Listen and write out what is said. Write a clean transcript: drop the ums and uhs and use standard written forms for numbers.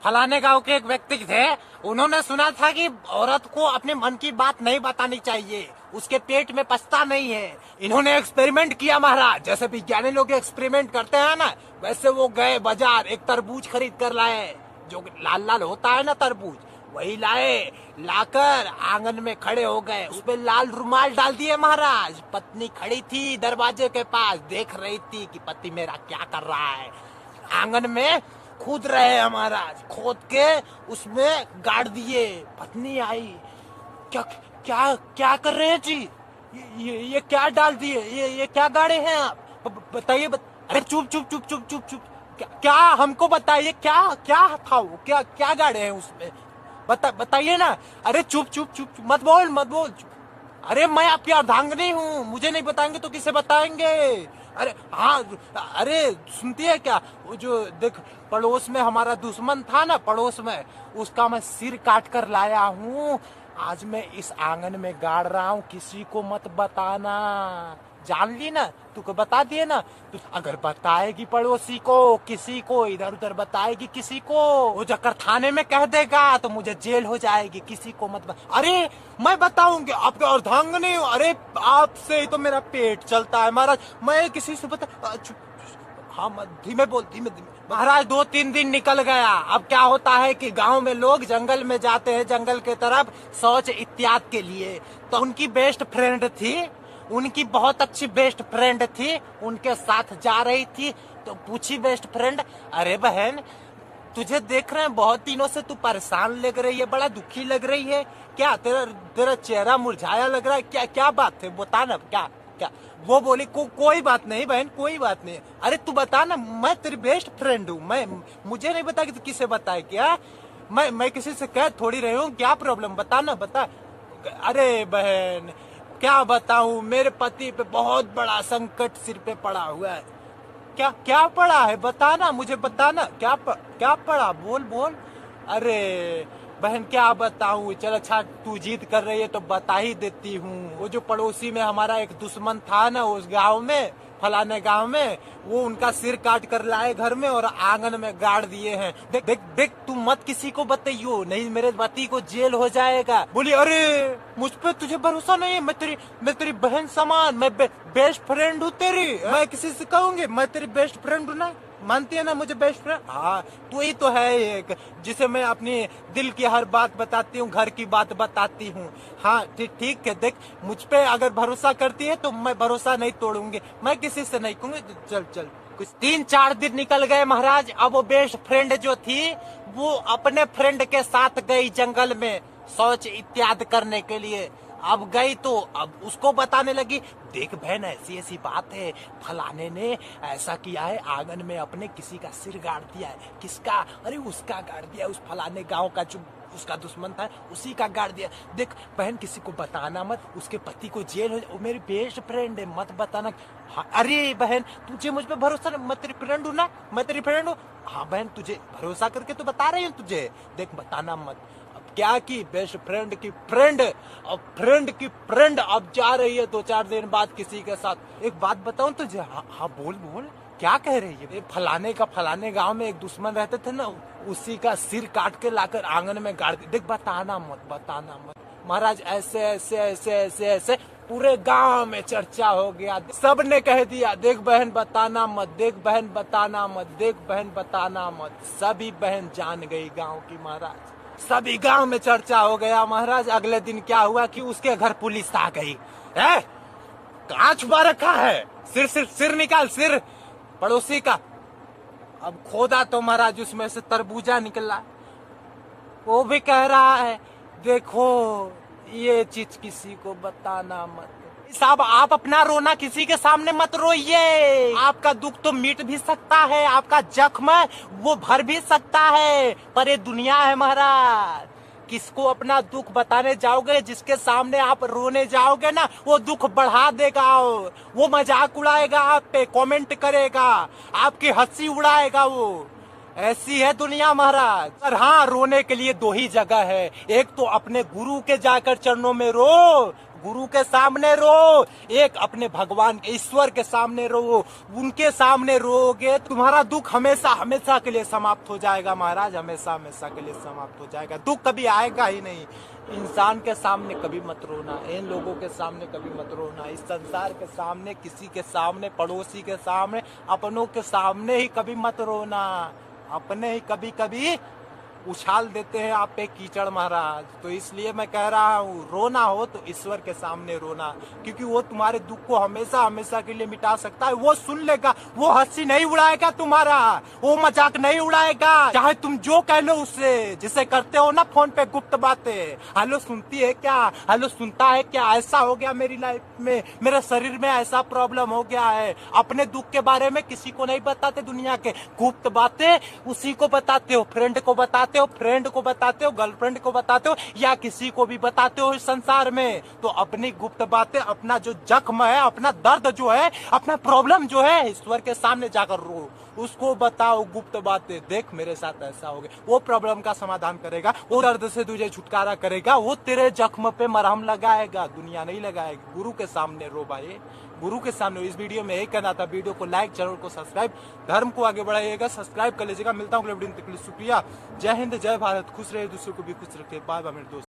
फलाने गांव के एक व्यक्ति थे, उन्होंने सुना था कि औरत को अपने मन की बात नहीं बतानी चाहिए, उसके पेट में पचता नहीं है। इन्होंने एक्सपेरिमेंट किया महाराज, जैसे विज्ञानी लोग एक्सपेरिमेंट करते हैं ना, वैसे वो गए बाजार, एक तरबूज खरीद कर लाए, जो लाल लाल होता है ना तरबूज, वही लाए, लाकर आंगन में खड़े हो गए, उसपे लाल रुमाल डाल दिए महाराज। पत्नी खड़ी थी दरवाजे के पास, देख रही थी कि पति मेरा क्या कर रहा है। आंगन में खोद रहे हैं महाराज, खोद के उसमें गाड़ दिए। पत्नी आई, क्या क्या क्या कर रहे हैं जी, ये क्या डाल दिए, ये क्या गाड़े हैं आप, बताइए अरे चुप चुप चुप चुप चुप चुप, क्या हमको बताइए, क्या क्या था वो, क्या क्या गाड़े हैं उसमें, बताइए ना। अरे चुप चुप चुप मत बोल मत बोल। अरे मैं आपकी अर्धांगिनी हूँ, मुझे नहीं बताएंगे तो किसे बताएंगे। अरे हाँ, अरे सुनती है क्या, वो जो देख पड़ोस में हमारा दुश्मन था ना, पड़ोस में, उसका मैं सिर काट कर लाया हूँ, आज मैं इस आंगन में गाड़ रहा हूँ, किसी को मत बताना। जान ली ना, तू को बता दिए ना, तू अगर बताएगी पड़ोसी को, किसी को, इधर उधर बताएगी किसी को, वो जाकर थाने में कह देगा तो मुझे जेल हो जाएगी, किसी को मत अरे मैं बताऊंगी आपके अर्धांगिनी। अरे आपसे ही तो मेरा पेट चलता है महाराज, मैं किसी से बता। हाँ धीमे बोल, धीमे धीमे महाराज। 2-3 दिन निकल गया। अब क्या होता है कि गांव में लोग जंगल में जाते हैं, जंगल के तरफ शौच इत्यादि के लिए, तो उनकी बेस्ट फ्रेंड थी, उनकी बहुत अच्छी बेस्ट फ्रेंड थी, उनके साथ जा रही थी, तो पूछी बेस्ट फ्रेंड, अरे बहन तुझे देख रहे हैं बहुत दिनों से, तू परेशान लग रही है, बड़ा दुखी लग रही है, क्या तेरा चेहरा मुरझाया लग रहा है, क्या क्या बात है, बता ना क्या क्या। वो बोली कोई बात नहीं बहन, कोई बात नहीं। अरे तू बता ना, मैं तेरी बेस्ट फ्रेंड हूँ, मुझे नहीं बता कि तू किसे बताए, क्या मैं किसी से कह थोड़ी रही हूँ, क्या प्रॉब्लम बता ना, बता। अरे बहन क्या बताऊं, मेरे पति पे बहुत बड़ा संकट सिर पे पड़ा हुआ है। क्या क्या पड़ा है, बताना मुझे, बताना क्या पड़ा, बोल बोल। अरे बहन क्या बताऊं, चल अच्छा तू जिद कर रही है तो बता ही देती हूँ। वो जो पड़ोसी में हमारा एक दुश्मन था ना, उस गांव में, फलाने गांव में, वो उनका सिर काट कर लाए घर में और आंगन में गाड़ दिए हैं। देख देख देख, तू मत किसी को बताइयो, नहीं मेरे पति को जेल हो जाएगा। बोली अरे मुझ पे तुझे भरोसा नहीं है, मैं तेरी बहन समान, मैं बेस्ट फ्रेंड हूँ तेरी, मैं किसी से कहूंगी मैं तेरी बेस्ट फ्रेंड हूँ ना, मानती है ना मुझे बेस्ट फ्रेंड। हाँ तू ही तो है एक, जिसे मैं अपनी दिल की हर बात बताती हूँ, घर की बात बताती हूँ। हाँ ठीक है, देख मुझ पे अगर भरोसा करती है तो मैं भरोसा नहीं तोड़ूंगी, मैं किसी से नहीं कहूंगी। चल चल, कुछ 3-4 दिन निकल गए महाराज। अब वो बेस्ट फ्रेंड जो थी, वो अपने फ्रेंड के साथ गई जंगल में शौच इत्यादि करने के लिए। अब गई तो अब उसको बताने लगी, देख बहन ऐसी ऐसी बात है, फलाने ने ऐसा किया है, आंगन में अपने किसी का सिर गाड़ दिया है। किसका? अरे उसका गाड़ दिया, उस फलाने गांव का जो उसका दुश्मन था उसी का गाड़ दिया। देख बहन किसी को बताना मत, उसके पति को जेल हो, वो मेरी बेस्ट फ्रेंड है, मत बताना। हाँ, अरे बहन तुझे मुझ पे भरोसा नहीं, मैं तेरी फ्रेंड हूँ ना, मैं तेरी फ्रेंड हूँ। हाँ बहन तुझे भरोसा करके तो बता रही हूँ तुझे, देख बताना मत। क्या की बेस्ट फ्रेंड की फ्रेंड, अब फ्रेंड की फ्रेंड अब जा रही है 2-4 दिन बाद किसी के साथ। एक बात बताऊं तुझे? हाँ बोल बोल, क्या कह रही है? फलाने गांव में एक दुश्मन रहते थे ना, उसी का सिर काट के लाकर आंगन में गाड़ दी। देख बताना मत महाराज, ऐसे ऐसे ऐसे ऐसे ऐसे पूरे गांव में चर्चा हो गया, सब ने कह दिया देख बहन बताना मत, देख बहन बताना मत, देख बहन बताना मत। सभी बहन जान गई गाँव की महाराज, सभी गांव में चर्चा हो गया महाराज। अगले दिन क्या हुआ कि उसके घर पुलिस आ गई। है कहाँ छुपा रखा है, सिर निकाल, सिर पड़ोसी का। अब खोदा तो महाराज उसमें से तरबूजा निकला। वो भी कह रहा है देखो ये चीज किसी को बताना मत। साहब आप अपना रोना किसी के सामने मत रोइए, आपका दुख तो मिट भी सकता है, आपका जख्म वो भर भी सकता है, पर ये दुनिया है महाराज। किसको अपना दुख बताने जाओगे, जिसके सामने आप रोने जाओगे ना, वो दुख बढ़ा देगा, वो मजाक उड़ाएगा आप पे, कमेंट करेगा, आपकी हंसी उड़ाएगा। वो ऐसी है दुनिया महाराज। पर हाँ रोने के लिए 2 ही जगह है, एक तो अपने गुरु के जाकर चरणों में रो, गुरु के सामने रो, एक अपने भगवान ईश्वर के सामने रो, उनके सामने रोगे तुम्हारा दुख हमेशा हमेशा के लिए समाप्त हो जाएगा महाराज, हमेशा हमेशा के लिए समाप्त हो जाएगा। दुख कभी आएगा ही नहीं। इंसान के सामने कभी मत रोना, इन लोगों के सामने कभी मत रोना, इस संसार के सामने, किसी के सामने, पड़ोसी के सामने, अपनों के सामने ही कभी मत रोना। अपने ही कभी कभी उछाल देते हैं आप पे कीचड़ महाराज। तो इसलिए मैं कह रहा हूँ, रोना हो तो ईश्वर के सामने रोना, क्योंकि वो तुम्हारे दुख को हमेशा हमेशा के लिए मिटा सकता है। वो सुन लेगा, वो हंसी नहीं उड़ाएगा तुम्हारा, वो मजाक नहीं उड़ाएगा, चाहे तुम जो कह लो उससे। जिसे करते हो ना फोन पे गुप्त बातें, हेलो सुनती है क्या, हेलो सुनता है क्या, ऐसा हो गया मेरी लाइफ में, मेरे शरीर में ऐसा प्रॉब्लम हो गया है। अपने दुख के बारे में किसी को नहीं बताते, दुनिया के गुप्त बातें उसी को बताते हो, फ्रेंड को बताते हो, फ्रेंड को बताते हो, गर्लफ्रेंड को बताते हो, या किसी को भी बताते हो इस संसार में। तो अपनी गुप्त बातें, अपना जो जख्म है, अपना दर्द जो है, अपना प्रॉब्लम जो है, ईश्वर के सामने जाकर रो, उसको बताओ गुप्त बातें, देख मेरे साथ ऐसा हो गया। वो प्रॉब्लम का समाधान करेगा, वो दर्द से तुझे छुटकारा करेगा, वो तेरे जख्म पे मरहम लगाएगा, दुनिया नहीं लगाएगी। गुरु के सामने रो भाई, गुरु के सामने। इस वीडियो में यही कहना था। वीडियो को लाइक, चैनल को सब्सक्राइब, धर्म को आगे बढ़ाइएगा, सब्सक्राइब कर लीजिएगा। मिलता हूँ अगले वीडियो में, तक के लिए शुक्रिया। जय हिंद, जय भारत, खुश रहे, दूसरों को भी खुश रखे। बाय बाय मेरे दोस्त।